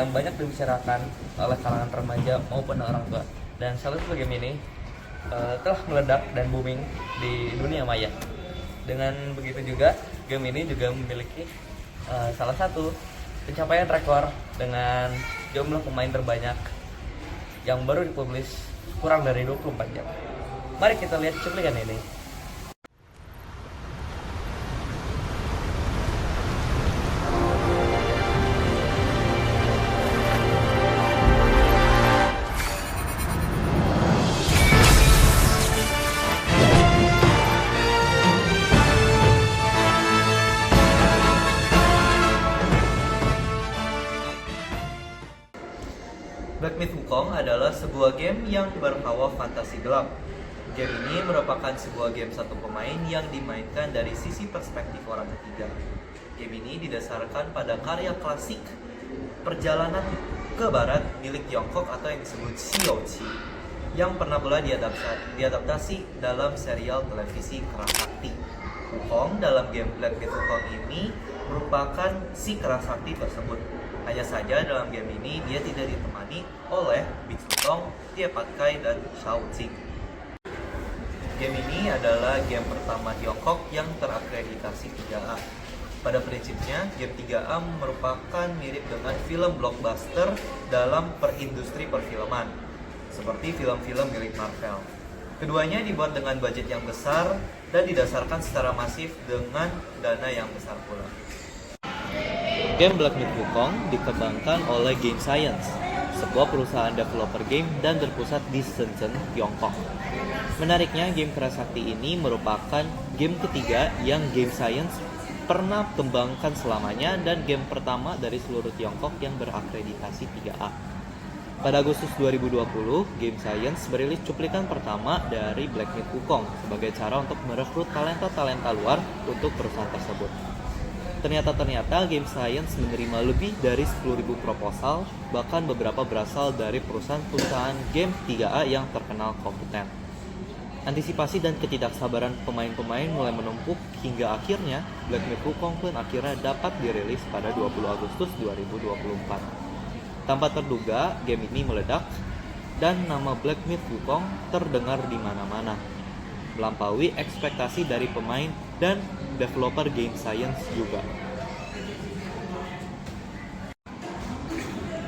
yang banyak dibicarakan oleh kalangan remaja maupun orang tua. Dan salah satu game ini telah meledak dan booming di dunia maya. Dengan begitu juga, game ini juga memiliki salah satu pencapaian rekor dengan jumlah pemain terbanyak yang baru dipublish kurang dari 24 jam. Mari kita lihat cuplikan ini. Black Myth Wukong adalah sebuah game yang berhawa fantasi gelap. Game ini merupakan sebuah game satu pemain yang dimainkan dari sisi perspektif orang ketiga. Game ini didasarkan pada karya klasik perjalanan ke barat milik Tiongkok atau yang disebut Xiaoqi, yang pernah pula diadaptasi dalam serial televisi Kerasakti. Wukong dalam game Black Myth Wukong ini merupakan si Kerasakti tersebut. Hanya saja dalam game ini dia tidak ditemani oleh Biksu Tong, Tie Pat Kai, dan Shao Tsing. Game ini adalah game pertama Tiongkok yang terakreditasi 3A. Pada prinsipnya, game 3A merupakan mirip dengan film blockbuster dalam perindustri perfilman, seperti film-film milik Marvel. Keduanya dibuat dengan budget yang besar dan didasarkan secara masif dengan dana yang besar pula. Game Black Myth Wukong dikembangkan oleh Game Science, sebuah perusahaan developer game dan berpusat di Shenzhen, Tiongkok. Menariknya, game Kerasakti ini merupakan game ketiga yang Game Science pernah kembangkan selamanya dan game pertama dari seluruh Tiongkok yang berakreditasi 3A. Pada Agustus 2020, Game Science merilis cuplikan pertama dari Black Myth Wukong sebagai cara untuk merekrut talenta-talenta luar untuk perusahaan tersebut. Ternyata Game Science menerima lebih dari 10.000 proposal, bahkan beberapa berasal dari perusahaan game 3A yang terkenal kompeten. Antisipasi dan ketidaksabaran pemain-pemain mulai menumpuk hingga akhirnya Black Myth Wukong pun akhirnya dapat dirilis pada 20 Agustus 2024. Tanpa terduga, game ini meledak dan nama Black Myth Wukong terdengar di mana-mana, melampaui ekspektasi dari pemain dan developer Game Science juga.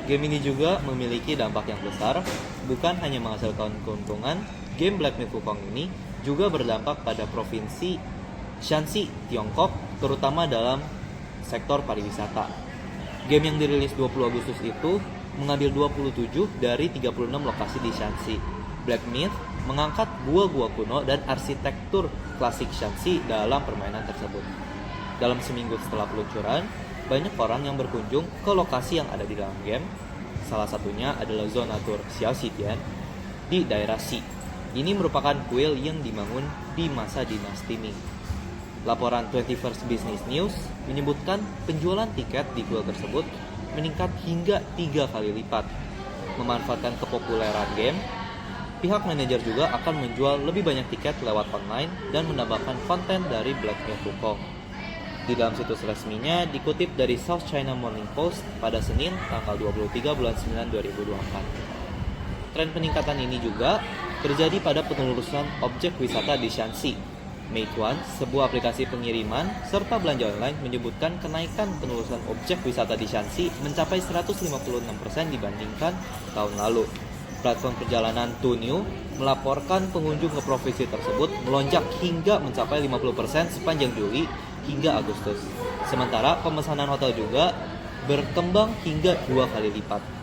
Game ini juga memiliki dampak yang besar, bukan hanya menghasilkan keuntungan. Game Black Myth Wukong ini juga berdampak pada provinsi Shanxi, Tiongkok, terutama dalam sektor pariwisata. Game yang dirilis 20 Agustus itu mengambil 27 dari 36 lokasi di Shanxi. Black Myth mengangkat gua-gua kuno dan arsitektur klasik Shanxi dalam permainan tersebut. Dalam seminggu setelah peluncuran, banyak orang yang berkunjung ke lokasi yang ada di dalam game. Salah satunya adalah zona tour Xiaoxidian di daerah Xi. Ini merupakan kuil yang dibangun di masa dinasti Ming. Laporan 21st Business News menyebutkan penjualan tiket di kuil tersebut meningkat hingga 3 kali lipat. Memanfaatkan kepopuleran game, pihak manajer juga akan menjual lebih banyak tiket lewat online dan menambahkan konten dari Black Myth Wukong. Di dalam situs resminya dikutip dari South China Morning Post pada Senin tanggal 23 bulan 9 2024. Tren peningkatan ini juga terjadi pada penelusuran objek wisata di Shanxi. Meituan, sebuah aplikasi pengiriman serta belanja online, menyebutkan kenaikan penelusuran objek wisata di Shanxi mencapai 156% dibandingkan tahun lalu. Platform perjalanan Tuniu melaporkan pengunjung ke provinsi tersebut melonjak hingga mencapai 50% sepanjang Juli hingga Agustus. Sementara pemesanan hotel juga berkembang hingga 2 kali lipat.